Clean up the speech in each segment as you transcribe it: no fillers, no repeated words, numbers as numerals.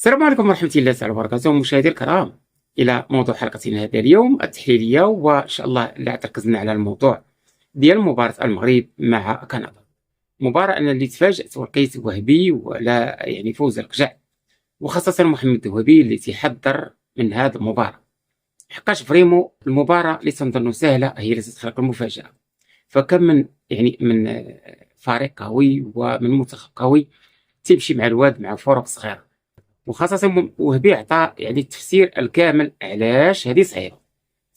السلام عليكم ورحمة الله تعالى وبركاته مشاهدي الكرام، إلى موضوع حلقتنا هذا اليوم التحليلية، وإن شاء الله اللي تركزنا على الموضوع ديال مباراة المغرب مع كندا. مباراة أنا اللي تفاجأت ولقيت وهبي ولا يعني فوز القجع، وخاصة محمد الوهبي اللي تيحضر من هذه المباراة، حقاش فريمو المباراة اللي تنظن سهلة هي اللي تتخلق المفاجأة. فكم من من فريق قوي ومن منتخب قوي تمشي مع الواد مع فرق صغيرة، وخاصة وهبي عطى يعني التفسير الكامل علاش هذه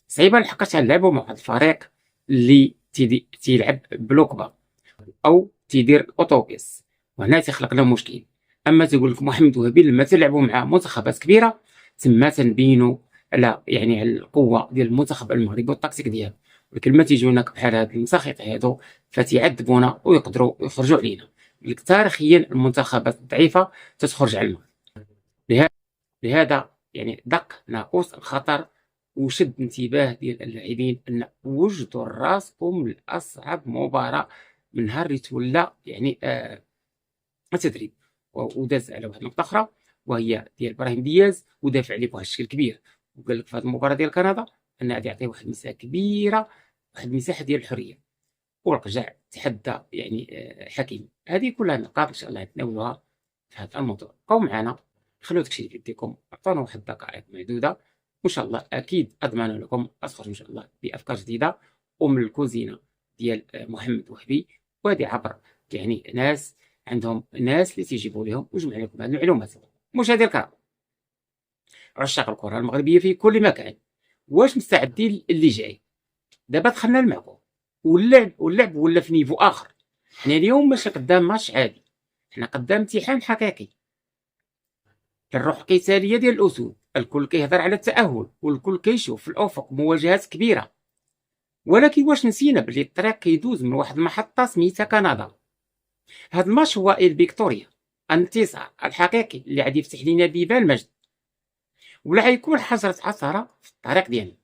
صعيبة لحقاش غنلعبوا مع واحد الفريق اللي تيلعب بلوكبا او تيدير اوتوبيس، وهنا تيخلق له مشكل. اما تقول لك محمد وهبي لما تلعبوا مع منتخبات كبيره تما تنبينوا على يعني القوه ديال المنتخب المغربي والتكتيك ديالو، ولكن لما تيجونك بحال هاد المساخيط هادو فتيعذبونا ويقدروا يخرجوا علينا. تاريخيا المنتخبات الضعيفه تتخرج على المغرب، لهذا يعني دق ناقوس الخطر وشد انتباه ديال اللاعبين ان وجدوا راسكم لاصعب مباراه من نهار اللي تولى يعني التدريب. وداز على واحد النقطه اخرى وهي ديال ابراهيم دياز، ودافع عليه بواحد الشكل كبير، وقال لك في هذه المباراه ديال كندا ان غادي يعطيه واحد المساحه كبيره، واحد المساحه ديال الحريه، ورجع تحدى يعني حكيم. هذه كلها نقاط ان شاء الله نتناولوها في هذا الموضوع. بقاو معنا، خلوا داكشي اللي يديكم، عطونا واحد الدقائق معدوده، وان شاء الله اكيد اضمن لكم تخرجوا ان شاء الله بافكار جديده ومن الكوزينه ديال محمد وهبي، وهذه عبر يعني ناس عندهم ناس اللي تيجيبوا لهم وجمع لكم هذه المعلومات. مشاهدي الكرام، عشاق الكره المغربيه في كل مكان، واش مستعدين اللي جاي؟ دابا دخلنا المعقول، واللعب ولا في نيفو اخر. حنا اليوم ماشي قدام ماتش عادي، حنا قدام امتحان حقيقي. الروح القتاليه ديال الاسود، الكل كيهضر على التاهل والكل كيشوف في الافق مواجهات كبيره، ولكن واش نسينا بلي الطريق كيدوز من واحد المحطه سميتها كندا؟ هذا الماتش هو الفيكتوريا، الانتصار الحقيقي اللي غادي يفتح لنا بيبان المجد، ولا غيكون حجره عثره في الطريق ديالنا.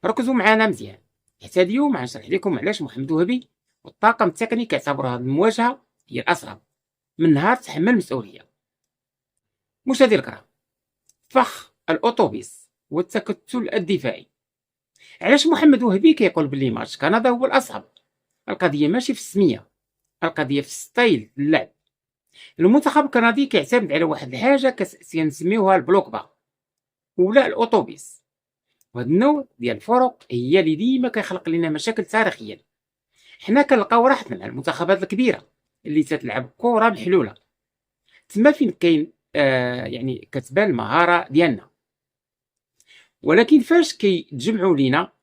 ركزوا معنا مزيان، حتى اليوم غنشرح لكم علاش محمد وهبي والطاقم التقني كيعتبروا هذه المواجهه هي الاصعب من نهار تحمل المسؤوليه. مشاهدي الكرام، فخ الاوتوبيس والتكتل الدفاعي. علاش محمد وهبي كيقول بلي ماتش كندا هو الاصعب؟ القضيه ماشي في السميه، القضيه في ستايل اللعب. المنتخب الكندي كيعتمد على واحد الحاجه كنسميوها البلوكبا ولا الاوتوبيس، وهذا النوع ديال الفرق هي اللي ديما كيخلق لنا مشاكل تاريخيا. حنا كنلقاو راحتنا مع المنتخبات الكبيره اللي تتلعب كره محلوله، تما فين كاين يعني كتبان المهاره ديالنا. ولكن فاش كيتجمعوا لينا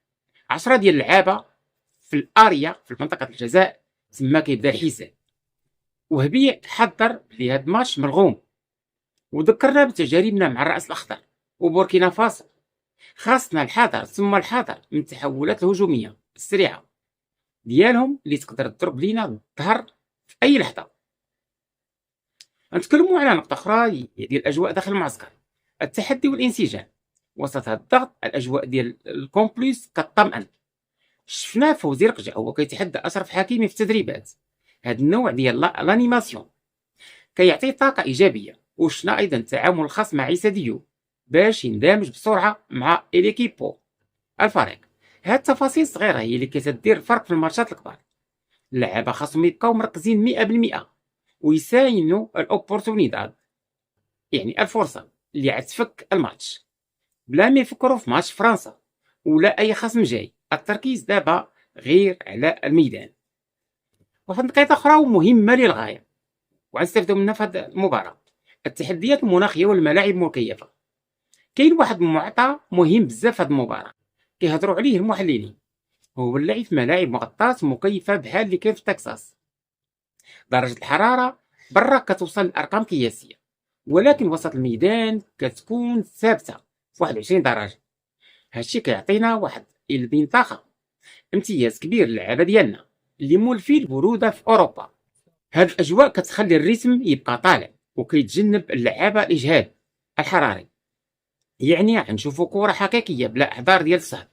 10 ديال اللعابه في الاريا في منطقه الجزاء، تما كيبدا الحساب. وهبي حضر بلي هاد الماتش ملغوم، وذكرنا بتجاربنا مع الراس الاخضر وبوركينا فاسو. خاصنا الحذر ثم الحذر من التحولات الهجوميه السريعه ديالهم اللي تقدر تضرب لينا الظهر في اي لحظه. نتكلموا على نقطه اخرى ديال الاجواء داخل المعسكر، التحدي والانسجام وسط هذا الضغط. الاجواء ديال الكومبليس كطمئن، شفنا فوزي رقجع هو كيتحدى اشرف حكيمي في التدريبات. هذا النوع ديال لانيماسيون كيعطي طاقه ايجابيه، وشفنا ايضا التعامل الخاص مع عيسى ديوب باش يندمج بسرعه مع اليكيبو الفريق. هاد التفاصيل الصغيره هي اللي كتدير الفرق في الماتشات الكبار. اللعابه خاصهم يبقاو مركزين 100% ويساينوا الاوبورتونيداد، يعني الفرصه اللي غتفك الماتش، بلا ما يفكروا في ماتش فرنسا ولا اي خصم جاي. التركيز دابا غير على الميدان. واحد النقطه اخرى ومهمه للغايه وغنستافدوا منها في هذه المباراه، التحديات المناخيه والملاعب المكيفه. كاين واحد المعطى مهم بزاف في هذه المباراه كيهضروا عليه المحللين، هو اللعب في ملاعب مغطاه مكيفه بحال اللي كاين في تكساس. درجه الحراره برا كتوصل لارقام قياسيه، ولكن وسط الميدان كتكون ثابته في 21 درجه. هادشي كيعطينا واحد البنطاقه امتياز كبير للعبه ديالنا اللي مولفين البروده في اوروبا. هاد الاجواء كتخلي الريتم يبقى طالع وكيتجنب اللعابه الاجهاد الحراري، يعني غنشوفوا كره حقيقيه بلا احضار ديال الصهد.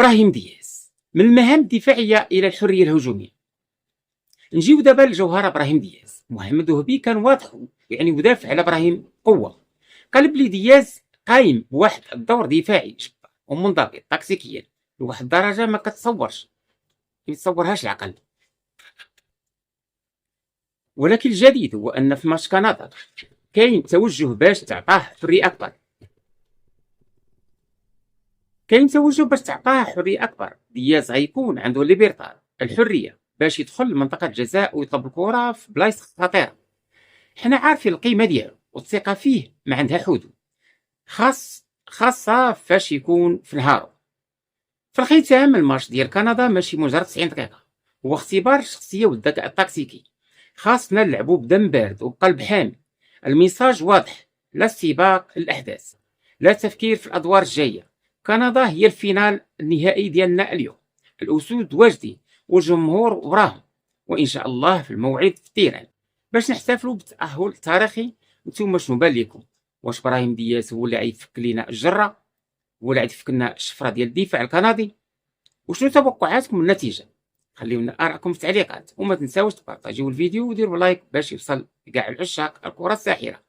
ابراهيم دياز، من المهام الدفاعيه الى الحريه الهجوميه. نجيو دابا لجوهره ابراهيم دياز. محمد وهبي كان واضح يعني ودافع على ابراهيم قوه، قال بلي دياز قايم بواحد الدور دفاعي جبار ومنضبط تكتيكيا لواحد الدرجه ما كتصورش، ما يتصورهاش العقل. ولكن الجديد هو ان في ماتش كندا كاين توجه باش تعطاه حريه اكبر، دياز غيكون عنده ليبرتار الحريه باش يدخل لمنطقه الجزاء ويطلب الكره في بلايص خطيره. حنا عارفين القيمه ديالو والثقه فيه ما عندها حدود، خاصه فاش يكون في نهارو. في الختام الماتش ديال كندا ماشي مجرد 90 دقيقه، هو اختبار الشخصيه والذكاء التكتيكي. خاصنا نلعبوا بدم بارد وبقلب حامي. الميساج واضح، لا استباق الاحداث، لا تفكير في الادوار الجايه. كندا هي الفينال النهائي ديالنا اليوم، الاسود واجدين والجمهور وراهم، وان شاء الله في الموعد في تيران باش نحتفلوا بالتاهل التاريخي. نتوما شنو بان لكم؟ واش ابراهيم دياز هو اللي غيفك لينا الجره، هو اللي غيفك لنا الشفره ديال الدفاع الكندي؟ وشنو توقعاتكم من النتيجه؟ خليو لنا ارائكم في التعليقات، وما تنساوش تبارطاجيو الفيديو وديروا لايك باش يوصل لكاع العشاق الكره الساحره.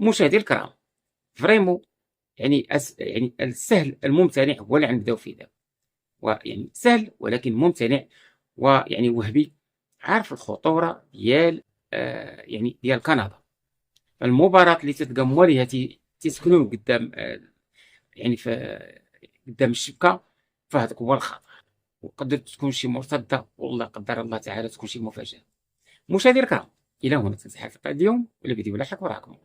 مشاهدي الكرام، فريمون يعني يعني السهل الممتنع هو اللي غنبداو فيه دابا، ويعني سهل ولكن ممتنع. ويعني وهبي عارف الخطوره ديال يعني ديال كندا. المباراة اللي تتقام ليها تيسكنوا قدام يعني في قدام الشبكة، فهذاك هو الخطر، وقدر تكون شي مرتدة والله قدر الله تعالى تكون شي مفاجأة. مشاهدينا الكرام، إلى هنا تنتهي حلقة اليوم، والفيديو لاحق وراكم.